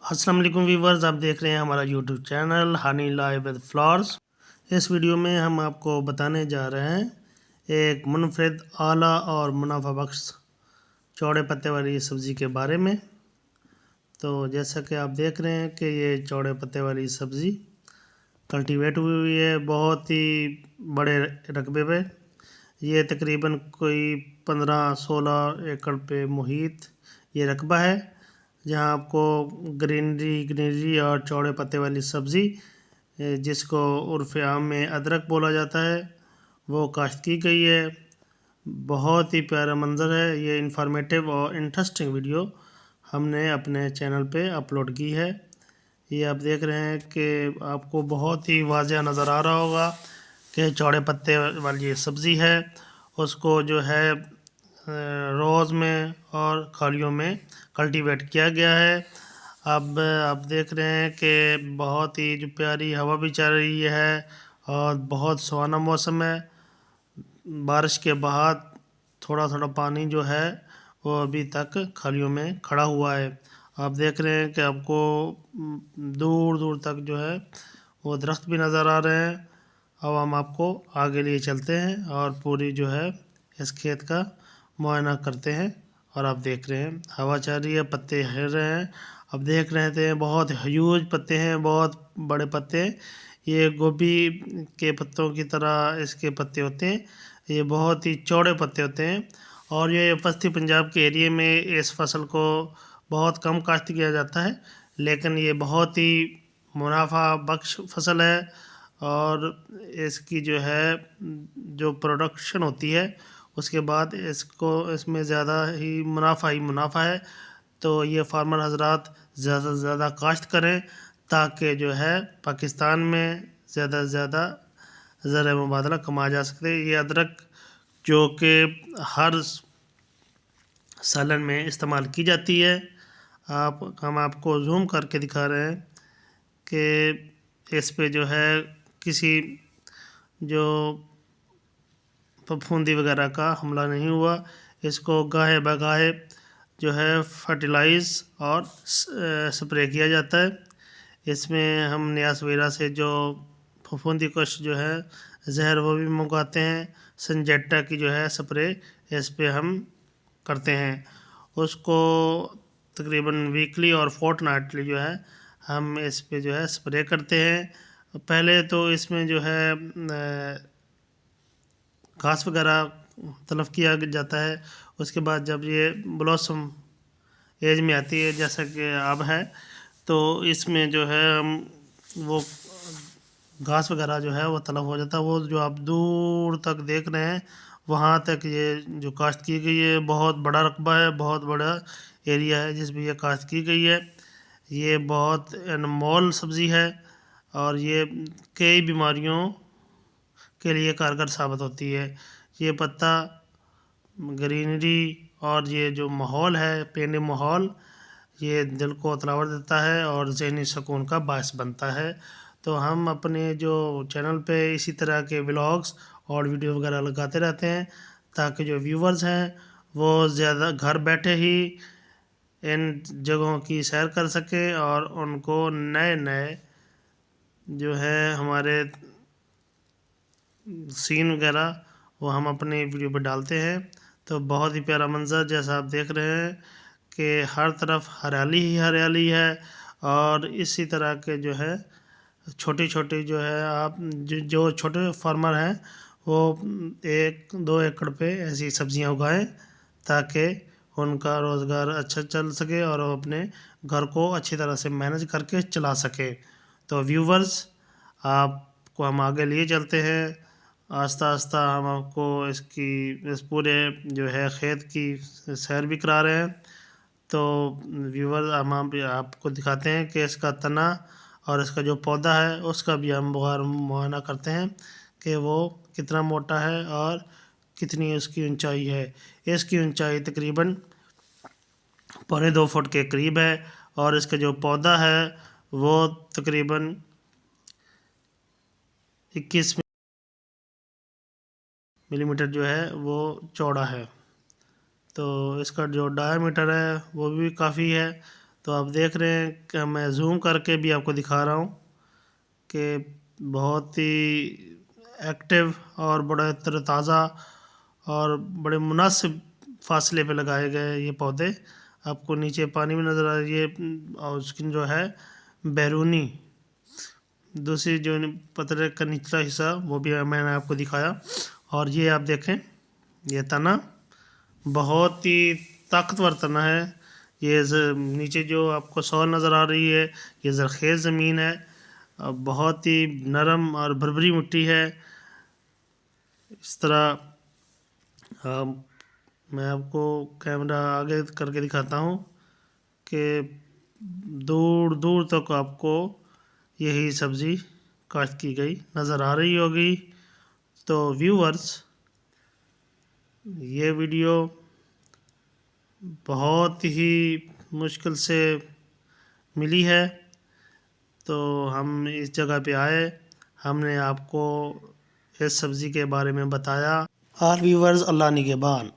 السلام علیکم ویورز، آپ دیکھ رہے ہیں ہمارا YouTube channel honey life with flowers. اس ویڈیو میں ہم آپ کو بتانے جا رہے ہیں ایک منفرد، اعلیٰ اور منافع بخش چوڑے پتے والی سبزی کے بارے میں۔ تو جیسا کہ آپ دیکھ رہے ہیں کہ یہ چوڑے پتے والی سبزی کلٹیویٹ ہوئی ہے بہت ہی بڑے رقبے پہ۔ یہ تقریباً کوئی 15-16 ایکڑ پہ محیط یہ رقبہ ہے، جہاں آپ کو گرینری اور چوڑے پتے والی سبزی، جس کو عرف عام میں ادرک بولا جاتا ہے، وہ کاشت کی گئی ہے۔ بہت ہی پیارا منظر ہے۔ یہ انفارمیٹیو اور انٹرسٹنگ ویڈیو ہم نے اپنے چینل پہ اپلوڈ کی ہے۔ یہ آپ دیکھ رہے ہیں کہ آپ کو بہت ہی واضح نظر آ رہا ہوگا کہ چوڑے پتے والی سبزی ہے، اس کو جو ہے روز میں اور کھالیوں میں کلٹیویٹ کیا گیا ہے۔ اب آپ دیکھ رہے ہیں کہ بہت ہی جو پیاری ہوا بھی چل رہی ہے اور بہت سہانا موسم ہے۔ بارش کے بعد تھوڑا تھوڑا پانی جو ہے وہ ابھی تک کھالیوں میں کھڑا ہوا ہے۔ آپ دیکھ رہے ہیں کہ آپ کو دور دور تک جو ہے وہ درخت بھی نظر آ رہے ہیں۔ اب ہم آپ کو آگے لیے چلتے ہیں اور پوری جو ہے اس کھیت کا معائنہ کرتے ہیں۔ اور آپ دیکھ رہے ہیں ہوا چل رہی ہے، پتے ہل رہے ہیں۔ اب دیکھ رہے تھے بہت ہیوج پتے ہیں، بہت بڑے پتے ہیں۔ یہ گوبھی کے پتوں کی طرح اس کے پتے ہوتے ہیں۔ یہ بہت ہی چوڑے پتے ہوتے ہیں اور یہ وسطی پنجاب کے ایریے میں اس فصل کو بہت کم کاشت کیا جاتا ہے، لیکن یہ بہت ہی منافع بخش فصل ہے اور اس کی جو ہے جو پروڈکشن ہوتی ہے اس کے بعد اس میں زیادہ ہی منافع ہے۔ تو یہ فارمر حضرات زیادہ سے زیادہ کاشت کریں تاکہ جو ہے پاکستان میں زیادہ سے زیادہ زرعِ مبادلہ کمایا جا سکتے۔ یہ ادرک جو کہ ہر سالن میں استعمال کی جاتی ہے، ہم آپ کو زوم کر کے دکھا رہے ہیں کہ اس پہ جو ہے کسی جو پھپھوندی وغیرہ کا حملہ نہیں ہوا۔ اس کو گاہے بگاہے جو ہے فرٹیلائز اور سپرے کیا جاتا ہے۔ اس میں ہم نیاز وغیرہ سے جو پھپھوندی کش جو ہے زہر وہ بھی منگواتے ہیں۔ سنجیٹا کی جو ہے سپرے اس پہ ہم کرتے ہیں۔ اس کو تقریباً ویکلی اور فورٹ نائٹلی جو ہے ہم اس پہ جو ہے سپرے کرتے ہیں۔ پہلے تو اس میں جو ہے گھاس وغیرہ تلف کیا جاتا ہے۔ اس کے بعد جب یہ بلاسم ایج میں آتی ہے جیسا کہ اب ہے، تو اس میں جو ہے ہم وہ گھاس وغیرہ جو ہے وہ تلف ہو جاتا ہے۔ وہ جو آپ دور تک دیکھ رہے ہیں وہاں تک یہ جو کاشت کی گئی ہے بہت بڑا رقبہ ہے، بہت بڑا ایریا ہے جس میں یہ کاشت کی گئی ہے۔ یہ بہت انمول سبزی ہے اور یہ کئی بیماریوں کے لیے کارگر ثابت ہوتی ہے۔ یہ پتا گرینری اور یہ جو ماحول ہے، پینے ماحول، یہ دل کو تلاوت دیتا ہے اور ذہنی سکون کا باعث بنتا ہے۔ تو ہم اپنے جو چینل پہ اسی طرح کے ولاگز اور ویڈیو وغیرہ لگاتے رہتے ہیں تاکہ جو ویورز ہیں وہ زیادہ گھر بیٹھے ہی ان جگہوں کی سیر کر سکے اور ان کو نئے جو ہے ہمارے سین وغیرہ وہ ہم اپنے ویڈیو پہ ڈالتے ہیں۔ تو بہت ہی پیارا منظر جیسا آپ دیکھ رہے ہیں کہ ہر طرف ہریالی ہی ہریالی ہے اور اسی طرح کے جو ہے چھوٹی چھوٹی جو ہے آپ جو چھوٹے فارمر ہیں وہ 1-2 ایکڑ پہ ایسی سبزیاں اگائیں تاکہ ان کا روزگار اچھا چل سکے اور وہ اپنے گھر کو اچھی طرح سے مینج کر کے چلا سکے۔ تو ویورز، آپ کو ہم آگے لیے چلتے ہیں، آہستہ آہستہ ہم آپ کو اس پورے جو ہے کھیت کی سیر بھی کرا رہے ہیں۔ تو ویورز، ہم آپ کو دکھاتے ہیں کہ اس کا تنا اور اس کا جو پودا ہے اس کا بھی ہم بغیر معائنہ کرتے ہیں کہ وہ کتنا موٹا ہے اور کتنی اس کی اونچائی ہے۔ اس کی اونچائی تقریباً 2.25 فٹ کے قریب ہے اور اس کا جو پودا ہے وہ تقریباً 21 ملی میٹر جو ہے وہ چوڑا ہے۔ تو اس کا جو ڈایا میٹر ہے وہ بھی کافی ہے۔ تو آپ دیکھ رہے ہیں کہ میں زوم کر کے بھی آپ کو دکھا رہا ہوں کہ بہت ہی ایکٹیو اور بڑا تر تازہ اور بڑے مناسب فاصلے پہ لگائے گئے یہ پودے. آپ کو نیچے پانی بھی نظر آ رہی ہے اور اس کی جو ہے بیرونی دوسری جو پترے کا نچلا حصہ وہ بھی میں نے آپ کو دکھایا. اور یہ آپ دیکھیں یہ تنا بہت ہی طاقتور تنا ہے. یہ نیچے جو آپ کو سوئل نظر آ رہی ہے یہ زرخیز زمین ہے، بہت ہی نرم اور بھربھری مٹی ہے. اس طرح میں آپ کو کیمرہ آگے کر کے دکھاتا ہوں کہ دور دور تک آپ کو یہی سبزی کاشت کی گئی نظر آ رہی ہوگی. تو ویورز یہ ویڈیو بہت ہی مشکل سے ملی ہے، تو ہم اس جگہ پہ آئے، ہم نے آپ کو اس سبزی کے بارے میں بتایا. آل ویورز اللہ نگہبان.